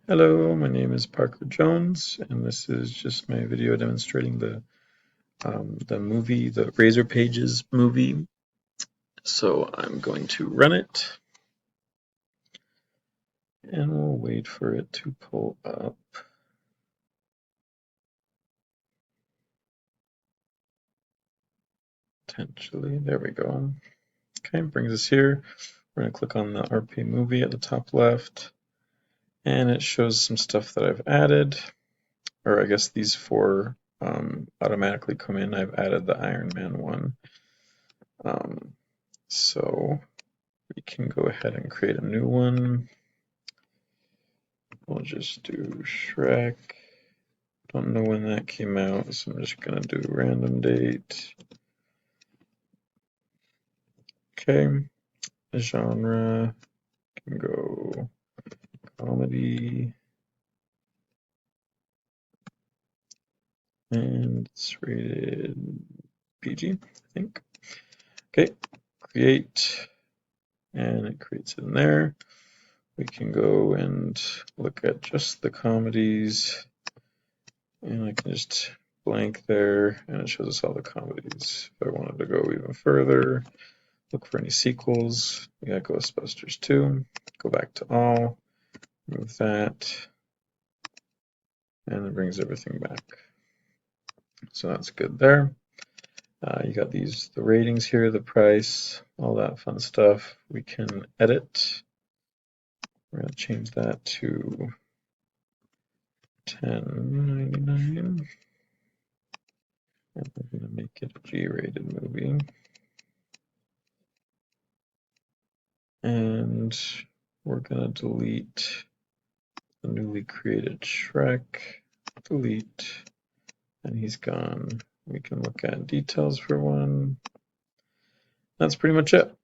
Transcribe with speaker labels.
Speaker 1: Hello, my name is Parker Jones, and this is just my video demonstrating the movie, the Razor Pages movie. So I'm going to run it, and we'll wait for it to pull up. Potentially, there we go. Okay, brings us here. We're going to click on the RP movie at the top left, and it shows some stuff that I've added, or I guess these four automatically come in. I've added the Iron Man one. So we can go ahead and create a new one. We'll just do Shrek. Don't know when that came out, so I'm just gonna do random date. Okay, genre can go comedy, and it's rated PG, I think. Okay, create, and it creates it in there. We can go and look at just the comedies, and I can just blank there, and it shows us all the comedies. If I wanted to go even further, look for any sequels. We got Ghostbusters 2. Go back to all, move that, and it brings everything back. So that's good there. You got the ratings here, the price, all that fun stuff. We can edit. We're going to change that to $10.99. And we're going to make it a G-rated movie. And we're going to delete the newly created Shrek. Delete. And he's gone. We can look at details for one. That's pretty much it.